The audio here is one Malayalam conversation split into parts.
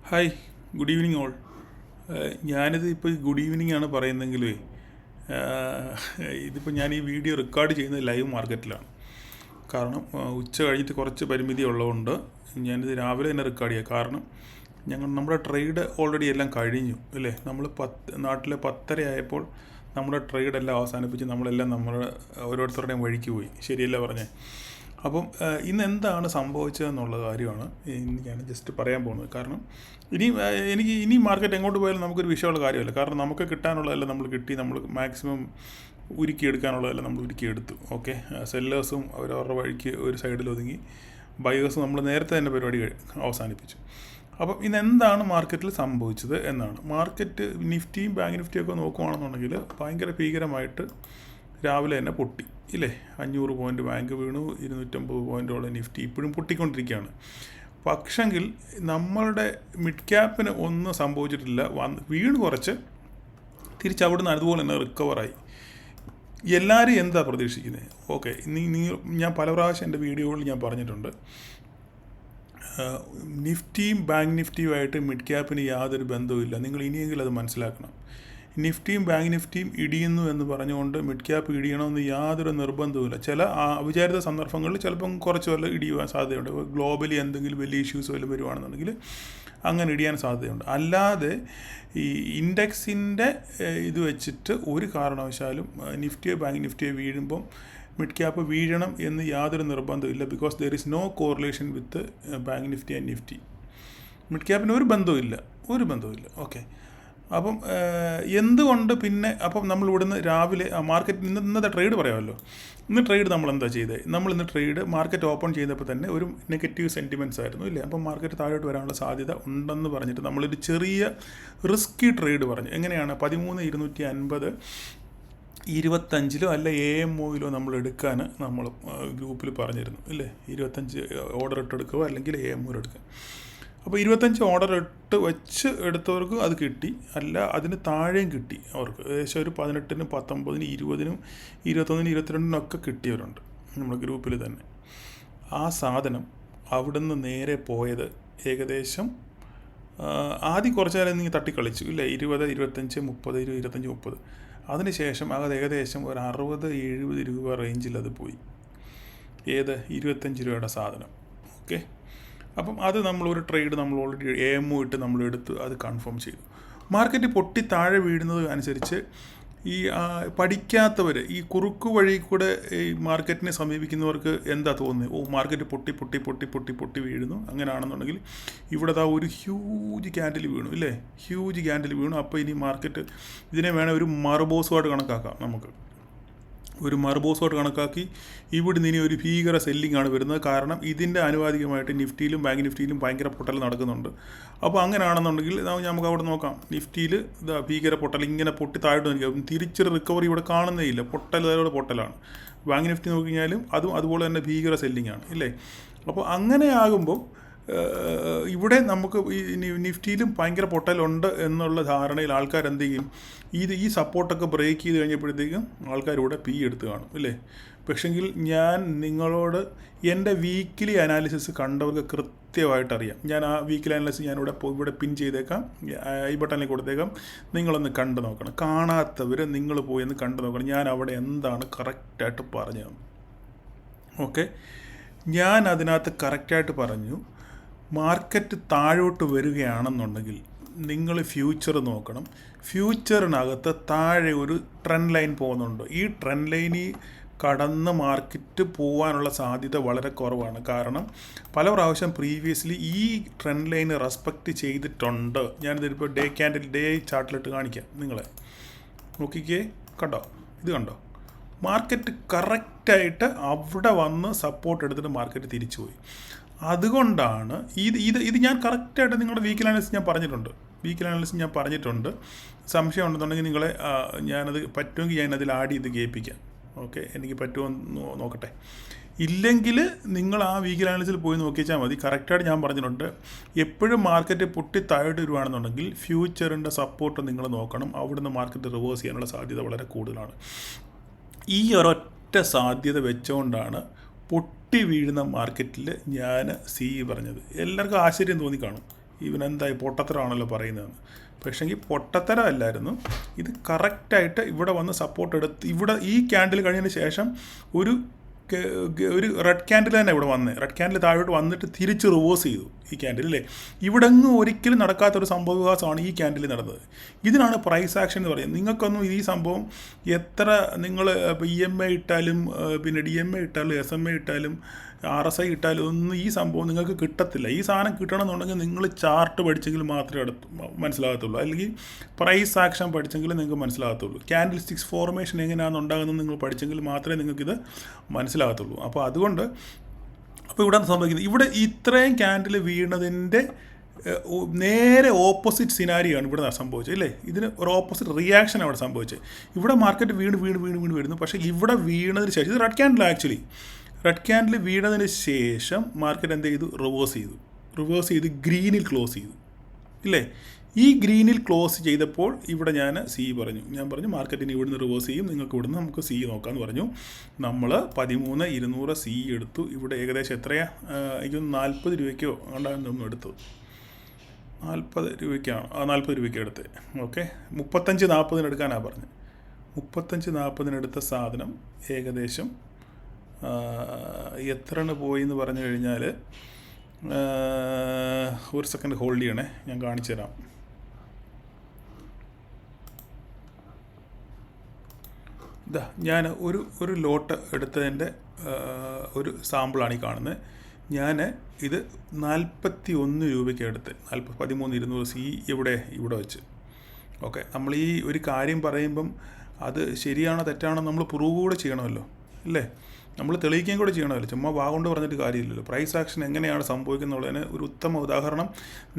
Hi, good evening all. ഞാനിത് ഇപ്പോൾ ഗുഡ് ഈവനിങ് ആണ് പറയുന്നെങ്കിലേ ഇതിപ്പോൾ ഞാൻ ഈ വീഡിയോ റെക്കോർഡ് ചെയ്യുന്നത് ലൈവ് മാർക്കറ്റിലാണ്. കാരണം ഉച്ച കഴിഞ്ഞിട്ട് കുറച്ച് പരിമിതി ഉള്ളതുകൊണ്ട് ഞാനിത് രാവിലെ തന്നെ റെക്കോർഡ് ചെയ്യുക. കാരണം നമ്മുടെ ട്രേഡ് ഓൾറെഡി എല്ലാം കഴിഞ്ഞു അല്ലേ. നമ്മൾ നാട്ടിലെ 10:30 ആയപ്പോൾ നമ്മുടെ ട്രേഡ് എല്ലാം അവസാനിപ്പിച്ച് നമ്മളെല്ലാം നമ്മുടെ ഓരോരുത്തരുടെയും വഴിക്ക് പോയി. ശരിയല്ല പറഞ്ഞേ. അപ്പം ഇന്ന് എന്താണ് സംഭവിച്ചതെന്നുള്ള കാര്യമാണ് ഇന്ന് ഞാൻ ജസ്റ്റ് പറയാൻ പോകുന്നത്. കാരണം ഇനി മാർക്കറ്റ് എങ്ങോട്ട് പോയാലും നമുക്കൊരു വിഷയമുള്ള കാര്യമല്ല. കാരണം നമുക്ക് കിട്ടാനുള്ളതെല്ലാം നമ്മൾ കിട്ടി, നമ്മൾ മാക്സിമം ഉരുക്കിയെടുക്കാനുള്ളതെല്ലാം നമ്മൾ ഉരുക്കിയെടുത്തു. ഓക്കെ, സെല്ലേഴ്സും അവരവരുടെ വഴിക്ക് ഒരു സൈഡിൽ ഒതുങ്ങി, ബയേഴ്സും നമ്മൾ നേരത്തെ തന്നെ പരിപാടി അവസാനിപ്പിച്ചു. അപ്പം ഇന്ന് എന്താണ് മാർക്കറ്റിൽ സംഭവിച്ചത് എന്നാണ്. മാർക്കറ്റ് നിഫ്റ്റിയും ബാങ്ക് നിഫ്റ്റിയൊക്കെ നോക്കുകയാണെന്നുണ്ടെങ്കിൽ ഭയങ്കര ഭീകരമായിട്ട് രാവിലെ തന്നെ പൊട്ടി ഇല്ലേ. 500 പോയിൻ്റ് ബാങ്ക് വീണു, 250 പോയിൻ്റോളം നിഫ്റ്റി ഇപ്പോഴും പൊട്ടിക്കൊണ്ടിരിക്കുകയാണ്. പക്ഷെങ്കിൽ നമ്മളുടെ മിഡ് ക്യാപ്പിന് ഒന്നും സംഭവിച്ചിട്ടില്ല. വീണ് കുറച്ച് തിരിച്ചവിടുന്ന് അതുപോലെ തന്നെ റിക്കവറായി. എല്ലാവരും എന്താ പ്രതീക്ഷിക്കുന്നത്? ഓക്കെ, ഞാൻ പല പ്രാവശ്യം എൻ്റെ വീഡിയോകളിൽ ഞാൻ പറഞ്ഞിട്ടുണ്ട്, നിഫ്റ്റിയും ബാങ്ക് നിഫ്റ്റിയുമായിട്ട് മിഡ് ക്യാപ്പിന് യാതൊരു ബന്ധവുമില്ല. നിങ്ങൾ ഇനിയെങ്കിലും അത് മനസ്സിലാക്കണം. നിഫ്റ്റിയും ബാങ്ക് നിഫ്റ്റിയും ഇടിയുന്നു എന്ന് പറഞ്ഞുകൊണ്ട് മിഡ് ക്യാപ്പ് ഇടിയണമെന്ന് യാതൊരു നിർബന്ധവുമില്ല. ചില അവിചാരിത സന്ദർഭങ്ങളിൽ ചിലപ്പം കുറച്ച് വല്ല ഇടിയുവാൻ സാധ്യതയുണ്ട്. ഗ്ലോബലി എന്തെങ്കിലും വലിയ ഇഷ്യൂസ് വല്ലതും വരുവാണെന്നുണ്ടെങ്കിൽ അങ്ങനെ ഇടിയാൻ സാധ്യതയുണ്ട്. അല്ലാതെ ഈ ഇൻഡെക്സിൻ്റെ ഇത് വെച്ചിട്ട് ഒരു കാരണവശാലും നിഫ്റ്റിയോ ബാങ്ക് നിഫ്റ്റിയോ വീഴുമ്പം മിഡ് ക്യാപ്പ് വീഴണം എന്ന് യാതൊരു നിർബന്ധമില്ല. Because there is no correlation with bank Nifty and Nifty. Mid ക്യാപ്പിന് ഒരു ബന്ധവുമില്ല. ഓക്കെ, അപ്പം എന്തുകൊണ്ട് പിന്നെ അപ്പം നമ്മൾ ഇവിടുന്ന് രാവിലെ മാർക്കറ്റ് ഇന്നത്തെ ട്രേഡ് പറയാമല്ലോ. ഇന്ന് ട്രേഡ് നമ്മൾ എന്താ ചെയ്തത്? ഇന്ന് ട്രേഡ് മാർക്കറ്റ് ഓപ്പൺ ചെയ്തപ്പോൾ തന്നെ ഒരു നെഗറ്റീവ് സെൻറ്റിമെൻറ്റ്സ് ആയിരുന്നു ഇല്ലേ. അപ്പം മാർക്കറ്റ് താഴോട്ട് വരാനുള്ള സാധ്യത ഉണ്ടെന്ന് പറഞ്ഞിട്ട് നമ്മളൊരു ചെറിയ റിസ്കി ട്രേഡ് പറഞ്ഞു. എങ്ങനെയാണ് 13,250 25 അല്ല AMOയിലോ നമ്മൾ എടുക്കാൻ നമ്മൾ ഗ്രൂപ്പിൽ പറഞ്ഞിരുന്നു ഇല്ലേ. 25 ഓർഡർ ഇട്ടെടുക്കുക അല്ലെങ്കിൽ AMOയിൽ എടുക്കുക. അപ്പോൾ 25 ഓർഡർ ഇട്ട് വെച്ച് എടുത്തവർക്ക് അത് കിട്ടി, അല്ല അതിന് താഴെയും കിട്ടി. അവർക്ക് ഏകദേശം ഒരു 18-നും 19-നും 20-നും 21-നും 22-നും ഒക്കെ കിട്ടിയവരുണ്ട് നമ്മുടെ ഗ്രൂപ്പിൽ തന്നെ. ആ സാധനം അവിടുന്ന് നേരെ പോയത് ഏകദേശം ആദ്യം കുറച്ച് നേരം നീ തട്ടിക്കളിച്ചു ഇല്ലേ. 20, 25, 30, 25, 30. അതിനുശേഷം അത് ഏകദേശം ഒരു 60-70 രൂപ റേഞ്ചിൽ അത് പോയി. ഏത് 25 രൂപയുടെ സാധനം. ഓക്കെ, അപ്പം അത് നമ്മളൊരു ട്രേഡ് നമ്മൾ ഓൾറെഡി AMO ഇട്ട് നമ്മൾ എടുത്ത് അത് കൺഫേം ചെയ്തു. മാർക്കറ്റ് പൊട്ടി താഴെ വീഴുന്നത് അനുസരിച്ച് ഈ പഠിക്കാത്തവർ ഈ കുറുക്കു വഴി കൂടെ ഈ മാർക്കറ്റിനെ സമീപിക്കുന്നവർക്ക് എന്താ തോന്നുന്നത്? മാർക്കറ്റ് പൊട്ടി വീഴുന്നു. അങ്ങനെയാണെന്നുണ്ടെങ്കിൽ ഇവിടെ ഒരു ഹ്യൂജ് ക്യാൻഡിൽ വീണു ഇല്ലേ. ഹ്യൂജ് ക്യാൻഡിൽ വീണു. അപ്പോൾ ഇനി മാർക്കറ്റ് ഇതിനെ വേണേൽ ഒരു മറുബോസുമായിട്ട് കണക്കാക്കാം. നമുക്ക് ഒരു മറുബോസോട്ട് കണക്കാക്കി ഇവിടുന്ന് ഇനി ഒരു ഭീകര സെല്ലിംഗ് ആണ് വരുന്നത്. കാരണം ഇതിൻ്റെ ആനുപാതികമായിട്ട് നിഫ്റ്റിയിലും ബാങ്ക് നിഫ്റ്റിയിലും ഭയങ്കര പൊട്ടൽ നടക്കുന്നുണ്ട്. അപ്പോൾ അങ്ങനെയാണെന്നുണ്ടെങ്കിൽ നമുക്ക് അവിടെ നോക്കാം. നിഫ്റ്റിയിൽ ഭീകര പൊട്ടൽ ഇങ്ങനെ പൊട്ടി താഴോട്ട് നിൽക്കും. തിരിച്ചൊരു റിക്കവറി ഇവിടെ കാണുന്നേ ഇല്ല. പൊട്ടലാണ്. ബാങ്ക് നിഫ്റ്റി നോക്കിക്കഴിഞ്ഞാലും അതുപോലെ തന്നെ ഭീകര സെല്ലിംഗ് ആണ് ഇല്ലേ. അപ്പോൾ അങ്ങനെ ആകുമ്പോൾ ഇവിടെ നമുക്ക് ഈ നിഫ്റ്റിയിലും ഭയങ്കര പൊട്ടലുണ്ട് എന്നുള്ള ധാരണയിൽ ആൾക്കാർ എന്ത് ചെയ്യും? ഈ സപ്പോർട്ടൊക്കെ ബ്രേക്ക് ചെയ്ത് കഴിഞ്ഞപ്പോഴത്തേക്കും ആൾക്കാരിവിടെ എടുത്ത് കാണും ഇല്ലേ. പക്ഷെങ്കിൽ ഞാൻ നിങ്ങളോട് എൻ്റെ വീക്കിലി അനാലിസിസ് കണ്ടവർക്ക് കൃത്യമായിട്ടറിയാം. ഞാൻ ആ വീക്കിലി അനാലിസിസ് ഇവിടെ പിൻ ചെയ്തേക്കാം, ഈ ബട്ടണിൽ കൊടുത്തേക്കാം. നിങ്ങളൊന്ന് കണ്ടു നോക്കണം. കാണാത്തവർ നിങ്ങൾ പോയി ഒന്ന് കണ്ടു നോക്കണം. ഞാൻ അവിടെ എന്താണ് കറക്റ്റായിട്ട് പറഞ്ഞത്. ഓക്കെ, ഞാൻ അതിനകത്ത് കറക്റ്റായിട്ട് പറഞ്ഞു. മാർക്കറ്റ് താഴോട്ട് വരികയാണെന്നുണ്ടെങ്കിൽ നിങ്ങൾ ഫ്യൂച്ചർ നോക്കണം. ഫ്യൂച്ചറിനകത്ത് താഴെ ഒരു ട്രെൻഡ് ലൈൻ പോകുന്നുണ്ട്. ഈ ട്രെൻഡ് ലൈനിൽ കടന്ന് മാർക്കറ്റ് പോകാനുള്ള സാധ്യത വളരെ കുറവാണ്. കാരണം പല പ്രാവശ്യം പ്രീവിയസ്ലി ഈ ട്രെൻഡ് ലൈന് റെസ്പെക്റ്റ് ചെയ്തിട്ടുണ്ട്. ഞാനിതിപ്പോൾ ഡേ ചാർട്ടിലിട്ട് കാണിക്കാം. നിങ്ങളെ നോക്കിക്കേ, ഇത് കണ്ടോ. മാർക്കറ്റ് കറക്റ്റായിട്ട് അവിടെ വന്ന് സപ്പോർട്ട് എടുത്തിട്ട് മാർക്കറ്റ് തിരിച്ചു പോയി. അതുകൊണ്ടാണ് ഇത് ഞാൻ കറക്റ്റായിട്ട് നിങ്ങളുടെ വീക്കിലി അനാലിസിസ് ഞാൻ പറഞ്ഞിട്ടുണ്ട്. സംശയം ഉണ്ടെന്നുണ്ടെങ്കിൽ നിങ്ങളെ ഞാനത് പറ്റുമെങ്കിൽ ഞാനതിൽ ആഡ് ചെയ്ത് കേൾപ്പിക്കാം. ഓക്കെ, എനിക്ക് പറ്റുമെന്ന് നോക്കട്ടെ. ഇല്ലെങ്കിൽ നിങ്ങൾ ആ വീക്കിലി അനാലിസിസിൽ പോയി നോക്കിച്ചാൽ മതി. കറക്റ്റായിട്ട് ഞാൻ പറഞ്ഞിട്ടുണ്ട്. എപ്പോഴും മാർക്കറ്റ് പൊട്ടി താഴോട്ട് വരുവാണെന്നുണ്ടെങ്കിൽ ഫ്യൂച്ചറിൻ്റെ സപ്പോർട്ട് നിങ്ങൾ നോക്കണം. അവിടുന്ന് മാർക്കറ്റ് റിവേഴ്സ് ചെയ്യാനുള്ള സാധ്യത വളരെ കൂടുതലാണ്. ഈ ഒരൊറ്റ സാധ്യത വെച്ചുകൊണ്ടാണ് പൊട്ടി വീഴുന്ന മാർക്കറ്റിൽ ഞാൻ പറഞ്ഞത്. എല്ലാവർക്കും ആശ്ചര്യം തോന്നി കാണും. ഇവനെന്തായി പൊട്ടത്തരമാണല്ലോ പറയുന്നതെന്ന്. പക്ഷേങ്കിൽ പൊട്ടത്തരമല്ലായിരുന്നു, ഇത് കറക്റ്റായിട്ട് ഇവിടെ വന്ന് സപ്പോർട്ട് എടുത്ത് ഇവിടെ ഈ ക്യാൻഡിൽ കഴിഞ്ഞതിന് ശേഷം ഒരു റെഡ് ക്യാൻഡിൽ തന്നെ ഇവിടെ വന്നേ, റെഡ് ക്യാൻഡിൽ താഴോട്ട് വന്നിട്ട് തിരിച്ച് റിവേഴ്സ് ചെയ്തു ഈ ക്യാൻഡിൽ അല്ലേ. ഇവിടെ ഒന്നും ഒരിക്കലും നടക്കാത്തൊരു സംഭവവികാസമാണ് ഈ ക്യാൻഡിൽ നടന്നത്. ഇതിനാണ് പ്രൈസ് ആക്ഷൻ എന്ന് പറയുന്നത്. നിങ്ങൾക്കൊന്നും ഈ സംഭവം എത്ര നിങ്ങൾ ഇപ്പോൾ EMA ഇട്ടാലും പിന്നെ DMA ഇട്ടാലും SMA ഇട്ടാലും RSI ഇട്ടാലും ഒന്നും ഈ സംഭവം നിങ്ങൾക്ക് കിട്ടത്തില്ല. ഈ സാധനം കിട്ടണമെന്നുണ്ടെങ്കിൽ നിങ്ങൾ ചാർട്ട് പഠിച്ചെങ്കിൽ മാത്രമേ മനസ്സിലാകത്തുള്ളൂ, അല്ലെങ്കിൽ പ്രൈസ് ആക്ഷൻ പഠിച്ചെങ്കിൽ നിങ്ങൾക്ക് മനസ്സിലാകത്തുള്ളൂ. ക്യാൻഡിൽ സ്റ്റിക്സ് ഫോർമേഷൻ എങ്ങനെയാണ് ഉണ്ടാകുന്നത് നിങ്ങൾ പഠിച്ചെങ്കിൽ മാത്രമേ നിങ്ങൾക്കിത് മനസ്സിലാകത്തുള്ളൂ. അപ്പോൾ അതുകൊണ്ട് ഇവിടെ സംഭവിക്കുന്നത്, ഇവിടെ ഇത്രയും ക്യാൻഡിൽ വീണതിൻ്റെ നേരെ ഓപ്പോസിറ്റ് സിനാരിയാണ് ഇവിടെ സംഭവിച്ചത് അല്ലേ. ഇതിന് ഒരു ഓപ്പോസിറ്റ് റിയാക്ഷൻ അവിടെ സംഭവിച്ചത്. ഇവിടെ മാർക്കറ്റ് വീണ് വരുന്നു. പക്ഷേ ഇവിടെ വീണതിന് ശേഷം, ഇത് red candle actually, red candle വീണതിന് ശേഷം മാർക്കറ്റ് എന്ത് ചെയ്തു, റിവേഴ്സ് ചെയ്ത് ഗ്രീനിൽ ക്ലോസ് ചെയ്തു ഇല്ലേ. ഈ ഗ്രീനിൽ ക്ലോസ് ചെയ്തപ്പോൾ ഇവിടെ ഞാൻ പറഞ്ഞു മാർക്കറ്റിന് ഇവിടുന്ന് റിവേഴ്സ് ചെയ്യും, നിങ്ങൾക്ക് ഇവിടുന്ന് നമുക്ക് നോക്കാമെന്ന് പറഞ്ഞു. നമ്മൾ 13,200 എടുത്തു. ഇവിടെ ഏകദേശം എത്രയാണ്, എനിക്ക് 40 രൂപയ്ക്കോ ഉണ്ടാകുന്നൊന്നും എടുത്തു, 40 രൂപയ്ക്കാണ്, 40 രൂപയ്ക്ക് എടുത്ത്. ഓക്കെ, 35-40 എടുക്കാനാണ് പറഞ്ഞത്. 35-40 എടുത്ത സാധനം ഏകദേശം എത്രയാണ് പോയി എന്ന് പറഞ്ഞു കഴിഞ്ഞാൽ, ഒരു സെക്കൻഡ് ഹോൾഡ് ചെയ്യണേ, ഞാൻ കാണിച്ചു തരാം. ഇതാ ഞാൻ ഒരു ലോട്ട് എടുത്തതിൻ്റെ ഒരു സാമ്പിളാണ് ഈ കാണുന്നത്. ഞാൻ ഇത് 41 രൂപയ്ക്ക് എടുത്ത്, 13,200 ഇവിടെ വെച്ച്. ഓക്കെ, നമ്മൾ ഈ ഒരു കാര്യം പറയുമ്പം അത് ശരിയാണോ തെറ്റാണോ നമ്മൾ പ്രൂവ് കൂടെ ചെയ്യണമല്ലോ അല്ലേ, നമ്മൾ തെളിയിക്കുകയും കൂടെ ചെയ്യണമല്ലോ. ചുമ്മാ വാഗോണ്ട് പറഞ്ഞിട്ട് കാര്യമില്ലല്ലോ. പ്രൈസ് ആക്ഷൻ എങ്ങനെയാണ് സംഭവിക്കുന്നുള്ളതിന് ഒരു ഉത്തമ ഉദാഹരണം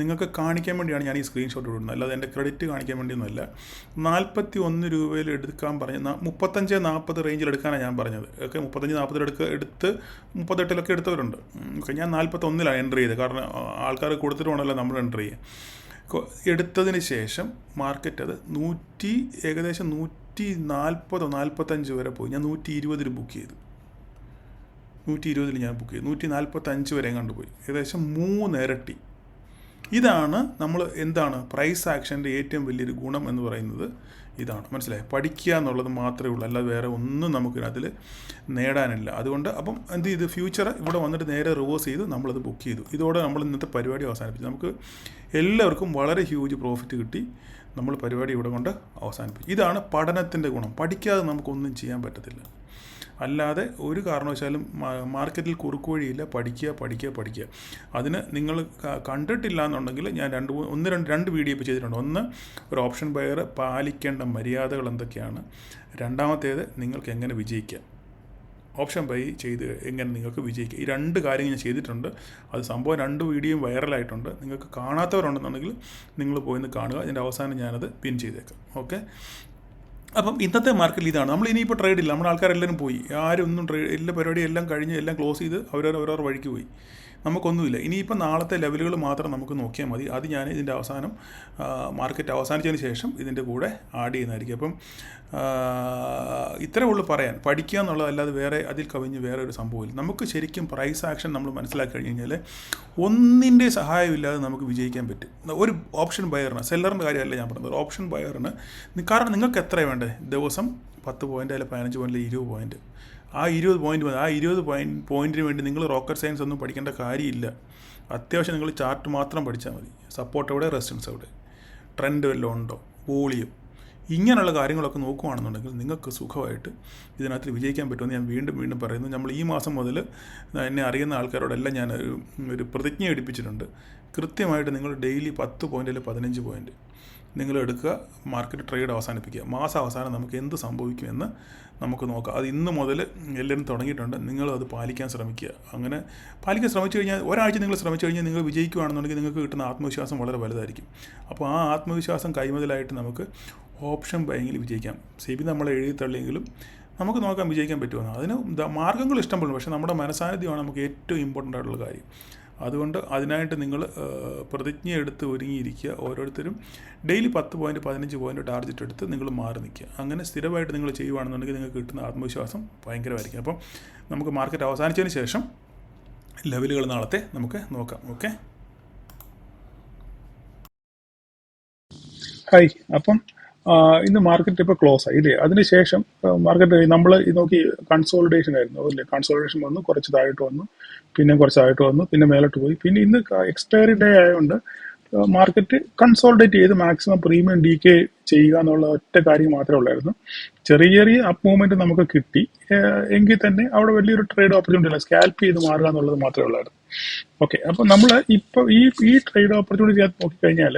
നിങ്ങൾക്ക് കാണിക്കാൻ വേണ്ടിയാണ് ഞാൻ ഈ സ്ക്രീൻഷോട്ട് ഇടുന്നത്, അല്ലാതെ എൻ്റെ ക്രെഡിറ്റ് കാണിക്കാൻ വേണ്ടിയൊന്നുമല്ല. 41 രൂപയിൽ എടുക്കാൻ പറഞ്ഞ 35-40 റേഞ്ചിൽ എടുക്കാനാണ് ഞാൻ പറഞ്ഞത്. ഓക്കെ, 35-40 എടുത്ത് 38 എടുത്തവരുണ്ട്. ഓക്കെ, ഞാൻ 41 എൻ്റർ ചെയ്തത്, കാരണം ആൾക്കാർ കൊടുത്തിട്ട് വേണമല്ലോ നമ്മൾ എൻ്റർ ചെയ്യുക. എടുത്തതിന് ശേഷം മാർക്കറ്റ് അത് ഏകദേശം 140-145 വരെ പോയി. ഞാൻ 120 ബുക്ക് ചെയ്തു, 120 ഞാൻ ബുക്ക് ചെയ്തു. 145 വരെ കണ്ടുപോയി, ഏകദേശം 3 ഇരട്ടി. ഇതാണ് നമ്മൾ എന്താണ് പ്രൈസ് ആക്ഷൻ്റെ ഏറ്റവും വലിയൊരു ഗുണം എന്ന് പറയുന്നത്. ഇതാണ്, മനസ്സിലായി, പഠിക്കുക എന്നുള്ളത് മാത്രമേ ഉള്ളൂ, അല്ലാതെ വേറെ ഒന്നും നമുക്ക് അതിൽ നേടാനില്ല. അതുകൊണ്ട് അപ്പം എന്ത് ചെയ്തു, ഫ്യൂച്ചർ ഇവിടെ വന്നിട്ട് നേരെ റിവേഴ്സ് ചെയ്ത് നമ്മളത് ബുക്ക് ചെയ്തു. ഇതോടെ നമ്മൾ ഇന്നത്തെ പരിപാടി അവസാനിപ്പിച്ചു. നമുക്ക് എല്ലാവർക്കും വളരെ ഹ്യൂജ് പ്രോഫിറ്റ് കിട്ടി. നമ്മൾ പരിപാടി ഇവിടെ കൊണ്ട് അവസാനിപ്പിച്ചു. ഇതാണ് പഠനത്തിൻ്റെ ഗുണം. പഠിക്കാതെ നമുക്കൊന്നും ചെയ്യാൻ പറ്റത്തില്ല. അല്ലാതെ ഒരു കാരണവശാലും മാർക്കറ്റിൽ കുറുക്ക് വഴിയില്ല. പഠിക്കുക. അതിന് നിങ്ങൾ കണ്ടിട്ടില്ല എന്നുണ്ടെങ്കിൽ ഞാൻ രണ്ട് വീഡിയോ ഇപ്പോൾ ചെയ്തിട്ടുണ്ട്. ഒന്ന്, ഒരു ഓപ്ഷൻ ബയർ പാലിക്കേണ്ട മര്യാദകൾ എന്തൊക്കെയാണ്. രണ്ടാമത്തേത്, നിങ്ങൾക്ക് എങ്ങനെ വിജയിക്കാം, ഓപ്ഷൻ ബൈ ചെയ്ത് എങ്ങനെ നിങ്ങൾക്ക് വിജയിക്കാം. ഈ 2 കാര്യങ്ങൾ ഞാൻ ചെയ്തിട്ടുണ്ട്. അത് സംഭവം 2 വീഡിയോയും വൈറലായിട്ടുണ്ട്. നിങ്ങൾക്ക് കാണാത്തവരുണ്ടെന്നുണ്ടെങ്കിൽ നിങ്ങൾ പോയിന്ന് കാണുക. ഇതിൻ്റെ അവസാനം ഞാനത് പിൻ ചെയ്തേക്കാം. ഓക്കെ, അപ്പം ഇന്നത്തെ മാർക്കറ്റിൽ ഇതാണ്. നമ്മൾ ഇനിയിപ്പോൾ ട്രേഡ് ഇല്ല, നമ്മുടെ ആൾക്കാരെല്ലാവരും പോയി, ആരും ഒന്നും എല്ലാ പരിപാടി എല്ലാം കഴിഞ്ഞ് എല്ലാം ക്ലോസ് ചെയ്ത് അവരവർ വഴിക്ക് പോയി. നമുക്കൊന്നുമില്ല. ഇനിയിപ്പോൾ നാളത്തെ ലെവലുകൾ മാത്രം നമുക്ക് നോക്കിയാൽ മതി. അത് ഞാൻ ഇതിൻ്റെ അവസാനം മാർക്കറ്റ് അവസാനിച്ചതിന് ശേഷം ഇതിൻ്റെ കൂടെ ആഡ് ചെയ്യുന്നതായിരിക്കും. അപ്പം ഇത്രേ ഉള്ളൂ പറയാൻ. പഠിക്കുക എന്നുള്ളതല്ലാതെ വേറെ അതിൽ കവിഞ്ഞ് വേറെ ഒരു സംഭവമില്ല. നമുക്ക് ശരിക്കും പ്രൈസ് ആക്ഷൻ നമ്മൾ മനസ്സിലാക്കി കഴിഞ്ഞ് കഴിഞ്ഞാൽ ഒന്നിൻ്റെ സഹായമില്ലാതെ നമുക്ക് വിജയിക്കാൻ പറ്റും. ഒരു ഓപ്ഷൻ ബയറിന്, സെല്ലറിൻ്റെ കാര്യമല്ല ഞാൻ പറഞ്ഞത്, ഒരു ഓപ്ഷൻ ബയറിന്, കാരണം നിങ്ങൾക്ക് എത്രയാണ് വേണ്ടത്, ദിവസം 10 പോയിൻ്റ് അല്ലെങ്കിൽ 15 പോയിൻ്റ്, 20 പോയിൻ്റ്. ആ 20 പോയിൻ്റ് മതി. ആ 20 പോയിൻറ്റിന് വേണ്ടി നിങ്ങൾ റോക്കറ്റ് സയൻസ് ഒന്നും പഠിക്കേണ്ട കാര്യമില്ല. അത്യാവശ്യം നിങ്ങൾ ചാർട്ട് മാത്രം പഠിച്ചാൽ മതി. സപ്പോർട്ട് എവിടെ, റെസിസ്റ്റൻസ് എവിടെ, ട്രെൻഡ് വല്ലതും ഉണ്ടോ, വോളിയം, ഇങ്ങനെയുള്ള കാര്യങ്ങളൊക്കെ നോക്കുകയാണെന്നുണ്ടെങ്കിൽ നിങ്ങൾക്ക് സുഖമായിട്ട് ഇതിനകത്ത് വിജയിക്കാൻ പറ്റുമെന്ന് ഞാൻ വീണ്ടും പറയുന്നു. നമ്മൾ ഈ മാസം മുതൽ എന്നെ അറിയുന്ന ആൾക്കാരോടെല്ലാം ഞാൻ ഒരു പ്രതിജ്ഞ എടുപ്പിച്ചിട്ടുണ്ട്. കൃത്യമായിട്ട് നിങ്ങൾ ഡെയിലി 10 പോയിൻ്റ് അല്ലെങ്കിൽ 15 പോയിൻ്റ് നിങ്ങൾ എടുക്കുക, മാർക്കറ്റ് ട്രേഡ് അവസാനിപ്പിക്കുക. മാസം അവസാനം നമുക്ക് എന്ത് സംഭവിക്കുമെന്ന് നമുക്ക് നോക്കാം. അത് ഇന്ന് മുതൽ എല്ലാവരും തുടങ്ങിയിട്ടുണ്ട്. നിങ്ങളത് പാലിക്കാൻ ശ്രമിക്കുക. അങ്ങനെ പാലിക്കാൻ ശ്രമിച്ചു കഴിഞ്ഞാൽ, ഒരാഴ്ച നിങ്ങൾ ശ്രമിച്ചു കഴിഞ്ഞാൽ നിങ്ങൾ വിജയിക്കുകയാണെന്നുണ്ടെങ്കിൽ നിങ്ങൾക്ക് കിട്ടുന്ന ആത്മവിശ്വാസം വളരെ വലുതായിരിക്കും. അപ്പോൾ ആ ആത്മവിശ്വാസം കൈമുതലായിട്ട് നമുക്ക് ഓപ്ഷൻ ബൈങ്ങിൽ വിജയിക്കാം. സെബി നമ്മളെ എഴുതി തള്ളിയെങ്കിലും നമുക്ക് നോക്കാം വിജയിക്കാൻ പറ്റുമെന്ന്. അതിന് മാർഗ്ഗങ്ങൾ ഇഷ്ടപ്പെടും, പക്ഷേ നമ്മുടെ മനസാന്നിധ്യമാണ് നമുക്ക് ഏറ്റവും ഇമ്പോർട്ടൻ്റ് ആയിട്ടുള്ള കാര്യം. അതുകൊണ്ട് അതിനായിട്ട് നിങ്ങൾ പ്രതിജ്ഞ എടുത്ത് ഒരുങ്ങിയിരിക്കുക. ഓരോരുത്തരും ഡെയിലി 10 പോയിൻ്റ് 15 പോയിൻ്റ് ടാർഗറ്റ് എടുത്ത് നിങ്ങൾ മാറി നിൽക്കുക. അങ്ങനെ സ്ഥിരമായിട്ട് നിങ്ങൾ ചെയ്യുകയാണെന്നുണ്ടെങ്കിൽ നിങ്ങൾക്ക് കിട്ടുന്ന ആത്മവിശ്വാസം ഭയങ്കരമായിരിക്കും. അപ്പം നമുക്ക് മാർക്കറ്റ് അവസാനിച്ചതിന് ശേഷം ലെവലുകൾ നാളത്തെ നമുക്ക് നോക്കാം. ഓക്കെ. ഹായ്. അപ്പം ഇന്ന് മാർക്കറ്റ് ഇപ്പോൾ ക്ലോസ് ആയി ഇല്ലേ? അതിനുശേഷം മാർക്കറ്റ് നമ്മൾ നോക്കി കൺസോളിഡേഷൻ ആയിരുന്നു അല്ലേ? കൺസോളിഡേഷൻ വന്നു, കുറച്ച് താഴോട്ട് വന്നു, പിന്നെ കുറച്ച് താഴോട്ട് വന്നു, പിന്നെ മേലോട്ട് പോയി. പിന്നെ ഇന്ന് എക്സ്പയറി ഡേ ആയതുകൊണ്ട് മാർക്കറ്റ് കൺസോളിഡേറ്റ് ചെയ്ത് മാക്സിമം പ്രീമിയം ഡി കെ ചെയ്യുക എന്നുള്ള ഒറ്റ കാര്യം മാത്രമേ ഉള്ളായിരുന്നു. ചെറിയ ചെറിയ അപ്പ് മൂവ്മെന്റ് നമുക്ക് കിട്ടി, എങ്കിൽ തന്നെ അവിടെ വലിയൊരു ട്രേഡ് ഓപ്പർച്യൂണിറ്റി അല്ല, സ്കാൽപ്പ് ചെയ്ത് മാറുക എന്നുള്ളത് മാത്രമേ ഉള്ളായിരുന്നു. ഓക്കെ, അപ്പൊ നമ്മൾ ഇപ്പൊ ഈ ട്രേഡ് ഓപ്പർച്യൂണിറ്റി നോക്കിക്കഴിഞ്ഞാൽ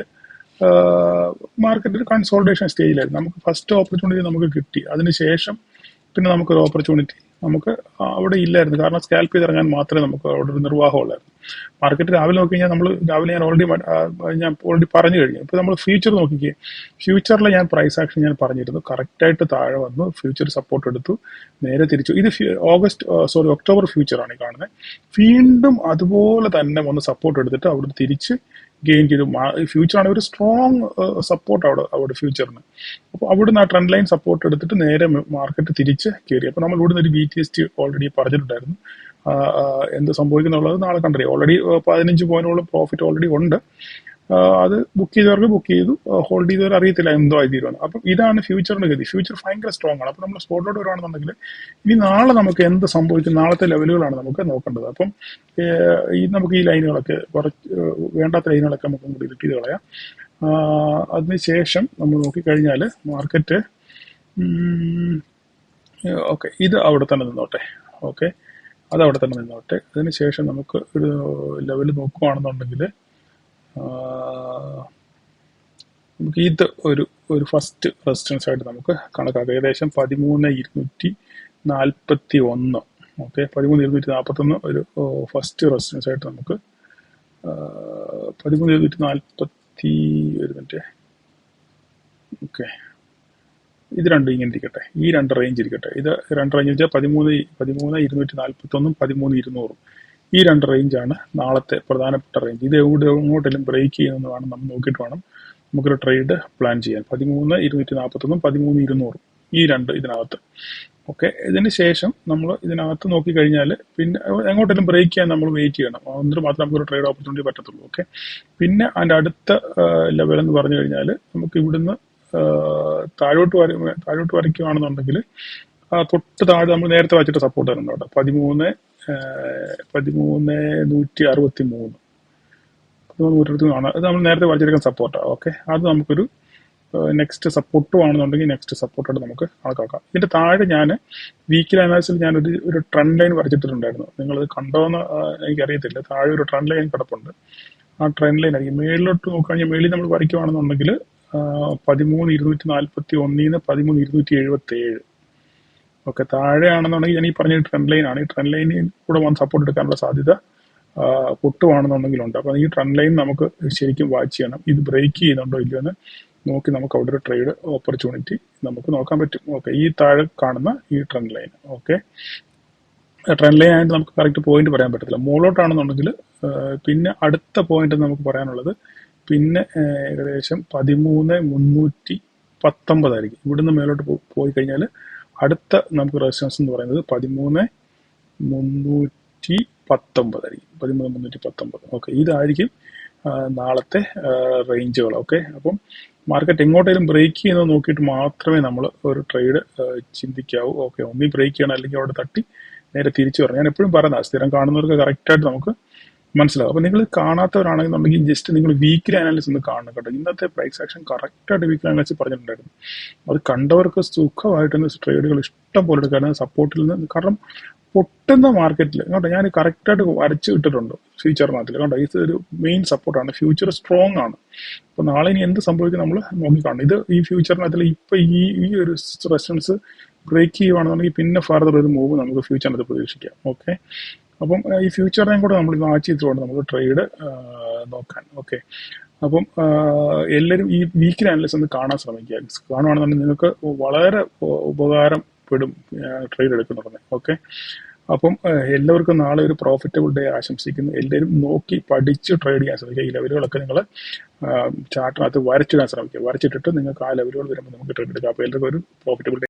മാർക്കറ്റ് ഒരു കൺസോൾട്ടേഷൻ സ്റ്റേജിലായിരുന്നു. നമുക്ക് ഫസ്റ്റ് ഓപ്പർച്യൂണിറ്റി നമുക്ക് കിട്ടി, അതിനുശേഷം പിന്നെ നമുക്കൊരു ഓപ്പർച്യൂണിറ്റി നമുക്ക് അവിടെ ഇല്ലായിരുന്നു. കാരണം സ്കാൽപ്പ് ചെയ്ത് ഇറങ്ങാൻ മാത്രമേ നമുക്ക് അവിടെ ഒരു നിർവാഹമുള്ളായിരുന്നു. മാർക്കറ്റ് രാവിലെ നോക്കി കഴിഞ്ഞാൽ രാവിലെ ഞാൻ ഓൾറെഡി പറഞ്ഞു കഴിഞ്ഞു. ഇപ്പോൾ നമ്മൾ ഫ്യൂച്ചർ നോക്കിക്കേ, ഫ്യൂച്ചറിൽ ഞാൻ പ്രൈസ് ആക്ഷൻ ഞാൻ പറഞ്ഞിരുന്നു, കറക്റ്റായിട്ട് താഴെ വന്നു, ഫ്യൂച്ചർ സപ്പോർട്ട് എടുത്തു, നേരെ തിരിച്ചു. ഇത് ഒക്ടോബർ ഫ്യൂച്ചറാണ് ഈ കാണുന്നത്. വീണ്ടും അതുപോലെ തന്നെ വന്ന് സപ്പോർട്ട് എടുത്തിട്ട് അവിടെ തിരിച്ച് ഗെയിൻ ചെയ്തു. ഫ്യൂച്ചറാണ് ഒരു സ്ട്രോങ് സപ്പോർട്ട് അവിടെ ഫ്യൂച്ചറിന്. അപ്പോൾ അവിടുന്ന് ആ ട്രെൻഡ് ലൈൻ സപ്പോർട്ട് എടുത്തിട്ട് നേരെ മാർക്കറ്റ് തിരിച്ച് കയറി. അപ്പോൾ നമ്മൾ ഇവിടുന്ന് ഒരു BTST ഓൾറെഡി പറഞ്ഞിട്ടുണ്ടായിരുന്നു. എന്ത് സംഭവിക്കുന്നുള്ളത് നാളെ കണ്ടറിയാം. ഓൾറെഡി 15 പോയിന്റോളം പ്രോഫിറ്റ് ഓൾറെഡി ഉണ്ട്. അത് ബുക്ക് ചെയ്തവർക്ക് ബുക്ക് ചെയ്തു, ഹോൾഡ് ചെയ്തവർ അറിയത്തില്ല എന്തോ ആയി തീരുമാനം. അപ്പം ഇതാണ് ഫ്യൂച്ചറിന്റെ ഗതി. ഫ്യൂച്ചർ ഭയങ്കര സ്ട്രോങ് ആണ്. അപ്പം നമ്മൾ സ്പോട്ടിലോട്ട് വരികയാണെന്നുണ്ടെങ്കിൽ ഇനി നാളെ നമുക്ക് എന്ത് സംഭവിക്കും, നാളത്തെ ലെവലുകളാണ് നമുക്ക് നോക്കേണ്ടത്. അപ്പം നമുക്ക് ഈ ലൈനുകളൊക്കെ വേണ്ടാത്ത ലൈനുകളൊക്കെ നമുക്ക് ഡിലീറ്റ് ചെയ്ത് കളയാം. അതിനുശേഷം നമ്മൾ നോക്കിക്കഴിഞ്ഞാൽ മാർക്കറ്റ് ഓക്കെ, ഇത് അവിടെ തന്നെ നിന്നോട്ടെ. ഓക്കെ, അത് അവിടെ തന്നെ നിന്നോട്ടെ. അതിനുശേഷം നമുക്ക് ഒരു ലെവൽ നോക്കുകയാണെന്നുണ്ടെങ്കിൽ നമുക്ക് ഇത് ഒരു ഫസ്റ്റ് റെസിസ്റ്റൻസ് ആയിട്ട് നമുക്ക് കണക്കാക്കാം. ഏകദേശം 13,241. ഓക്കെ, 13,241 ഒരു ഫസ്റ്റ് റെസിസ്റ്റൻസ് ആയിട്ട് നമുക്ക് 13,240 ഒരു മിനിറ്റ്. ഓക്കെ, ഇത് രണ്ടും ഇങ്ങനെ ഇരിക്കട്ടെ, ഈ രണ്ട് റേഞ്ച് ഇരിക്കട്ടെ. ഇത് രണ്ട് റേഞ്ച് വെച്ചാൽ 13,241 13,200. ഈ രണ്ട് റേഞ്ചാണ് നാളത്തെ പ്രധാനപ്പെട്ട റേഞ്ച്. ഇത് എങ്ങോട്ടെങ്കിലും ബ്രേക്ക് ചെയ്യുന്നതാണ് നമ്മൾ നോക്കിയിട്ട് വേണം നമുക്കൊരു ട്രേഡ് പ്ലാൻ ചെയ്യാൻ. 13,241 13,200 ഈ രണ്ട് ഇതിനകത്ത്. ഓക്കെ, ഇതിന് ശേഷം നമ്മൾ ഇതിനകത്ത് നോക്കിക്കഴിഞ്ഞാൽ പിന്നെ എങ്ങോട്ടെങ്കിലും ബ്രേക്ക് ചെയ്യാൻ നമ്മൾ വെയിറ്റ് ചെയ്യണം. എന്നിട്ട് മാത്രമേ നമുക്കൊരു ട്രേഡ് ഓപ്പർച്യൂണിറ്റി പറ്റത്തുള്ളൂ. ഓക്കെ, പിന്നെ അതിൻ്റെ അടുത്ത ലെവൽ എന്ന് പറഞ്ഞു കഴിഞ്ഞാൽ നമുക്ക് ഇവിടുന്ന് താഴോട്ട് വരയ്ക്കുകയാണെന്നുണ്ടെങ്കിൽ തൊട്ട് താഴെ നമ്മൾ നേരത്തെ വച്ചിട്ട് സപ്പോർട്ട് തരുന്നുണ്ട് അവിടെ 13,163 ആണ്. അത് നമ്മൾ നേരത്തെ വരച്ചെടുക്കുന്ന സപ്പോർട്ടാണ്. ഓക്കെ, അത് നമുക്കൊരു നെക്സ്റ്റ് സപ്പോർട്ടും ആണെന്നുണ്ടെങ്കിൽ നെക്സ്റ്റ് സപ്പോർട്ടായിട്ട് നമുക്ക് കണക്കാക്കാം. ഇതിന്റെ താഴെ ഞാൻ വീക്കിലി അനാലിസിൽ ഞാനൊരു ട്രെൻഡ് ലൈൻ വരച്ചിട്ടുണ്ടായിരുന്നു. നിങ്ങളത് കണ്ടോന്ന് എനിക്കറിയത്തില്ല. താഴെ ഒരു ട്രെൻഡ് ലൈൻ കിടപ്പുണ്ട്. ആ ട്രെൻഡ് ലൈൻ ആയിരിക്കും. മേളിലോട്ട് നോക്കുകയാണെങ്കിൽ മേളിൽ നമ്മൾ വരയ്ക്കുകയാണെന്നുണ്ടെങ്കിൽ 13,241 13,277. ഓക്കെ, താഴെയാണെന്നുണ്ടെങ്കിൽ ഞാൻ ഈ പറഞ്ഞ ട്രെൻഡ് ലൈൻ ആണ്. ഈ ട്രെൻഡ് ലൈനിൽ കൂടെ വന്ന് സപ്പോർട്ട് എടുക്കാനുള്ള സാധ്യത പൊട്ടുവാണെന്നുണ്ടെങ്കിലുണ്ട്. അപ്പം ഈ ട്രെൻഡ് ലൈൻ നമുക്ക് ശരിക്കും വാച്ച് ചെയ്യണം. ഇത് ബ്രേക്ക് ചെയ്യുന്നുണ്ടോ ഇല്ലയോ എന്ന് നോക്കി നമുക്ക് അവിടെ ഒരു ട്രേഡ് ഓപ്പർച്യൂണിറ്റി നമുക്ക് നോക്കാൻ പറ്റും. ഓക്കെ, ഈ താഴെ കാണുന്ന ഈ trend line. Okay, trend line ആയിട്ട് നമുക്ക് കറക്റ്റ് പോയിന്റ് പറയാൻ പറ്റത്തില്ല. മുകളിലോട്ടാണെന്നുണ്ടെങ്കിൽ പിന്നെ അടുത്ത പോയിന്റ് നമുക്ക് പറയാനുള്ളത് പിന്നെ ഏകദേശം 13,319 ആയിരിക്കും. ഇവിടുന്ന് മേലോട്ട് പോയി കഴിഞ്ഞാൽ അടുത്ത നമുക്ക് റെസിസ്റ്റൻസ് എന്ന് പറയുന്നത് 13,319 ആയിരിക്കും. 13,319. ഓക്കെ, ഇതായിരിക്കും നാളത്തെ റേഞ്ചുകൾ. ഓക്കെ, അപ്പം മാർക്കറ്റ് എങ്ങോട്ടേലും ബ്രേക്ക് ചെയ്യുന്നത് നോക്കിയിട്ട് മാത്രമേ നമ്മൾ ഒരു ട്രേഡ് ചിന്തിക്കാവൂ. ഓക്കെ, ഒന്നീ ബ്രേക്ക് ചെയ്യണം, അല്ലെങ്കിൽ അവിടെ തട്ടി നേരെ തിരിച്ചു വരണം. ഞാൻ എപ്പോഴും പറയുന്നത് സ്ഥിരം കാണുന്നവർക്ക് കറക്റ്റായിട്ട് നമുക്ക് മനസ്സിലാവും. അപ്പോൾ നിങ്ങൾ കാണാത്തവരാണെന്നുണ്ടെങ്കിൽ ജസ്റ്റ് നിങ്ങൾ വീക്കിലി അനാലിസിസ് ഒന്ന് കാണണം കേട്ടോ. ഇന്നത്തെ പ്രൈസ് ആക്ഷൻ കറക്റ്റായിട്ട് വീക്കിലി അനാലിസിസ് പറഞ്ഞിട്ടുണ്ടായിരുന്നു. അത് കണ്ടവർക്ക് സുഖമായിട്ട് ട്രേഡുകൾ ഇഷ്ടം പോലെ എടുക്കാനും സപ്പോർട്ടിൽ നിന്ന്, കാരണം പൊട്ടുന്ന മാർക്കറ്റിൽ കേട്ടോ ഞാൻ കറക്റ്റായിട്ട് വരച്ച് ഇട്ടിട്ടുണ്ട് ഫ്യൂച്ചറിനകത്തിൽ കേട്ടോ. ഇത് ഒരു മെയിൻ സപ്പോർട്ടാണ്. ഫ്യൂച്ചർ സ്ട്രോങ് ആണ്. അപ്പോൾ നാളെ ഇനി എന്ത് സംഭവിക്കും നമ്മൾ നോക്കിക്കാണണം. ഇത് ഈ ഫ്യൂച്ചറിനകത്തിൽ ഇപ്പം ഈ ഒരു റെസിസ്റ്റൻസ് ബ്രേക്ക് ചെയ്യുവാണെന്നുണ്ടെങ്കിൽ പിന്നെ ഫർദർ ഒരു മൂവ് നമുക്ക് ഫ്യൂച്ചറിനകത്ത് പ്രതീക്ഷിക്കാം. ഓക്കെ, അപ്പം ഈ ഫ്യൂച്ചറിനെയും കൂടെ നമ്മൾ വാച്ച് ചെയ്തുകൊണ്ട് നമുക്ക് ട്രേഡ് നോക്കാൻ. ഓക്കെ, അപ്പം എല്ലാവരും ഈ വീക്കിലി അനാലിസിസ് ഒന്ന് കാണാൻ ശ്രമിക്കുക. കാണുവാണെന്നുണ്ടെങ്കിൽ നിങ്ങൾക്ക് വളരെ ഉപകാരപ്പെടും ട്രേഡ് എടുക്കുന്നുണ്ടെന്ന്. ഓക്കെ, അപ്പം എല്ലാവർക്കും നാളെ ഒരു പ്രോഫിറ്റബിൾ ഡേ ആശംസിക്കുന്നു. എല്ലാവരും നോക്കി പഠിച്ച് ട്രേഡ് ചെയ്യാൻ ശ്രമിക്കുക. ഈ ലെവലുകളൊക്കെ നിങ്ങൾ ചാർട്ടിനകത്ത് വരച്ചിടാൻ ശ്രമിക്കുക. വരച്ചിട്ടിട്ട് നിങ്ങൾക്ക് ആ ലെവലുകൾ വരുമ്പോൾ നമുക്ക് ട്രേഡ് എടുക്കാം. അപ്പോൾ എല്ലാവർക്കും ഒരു പ്രോഫിറ്റബിൾ ഡേ.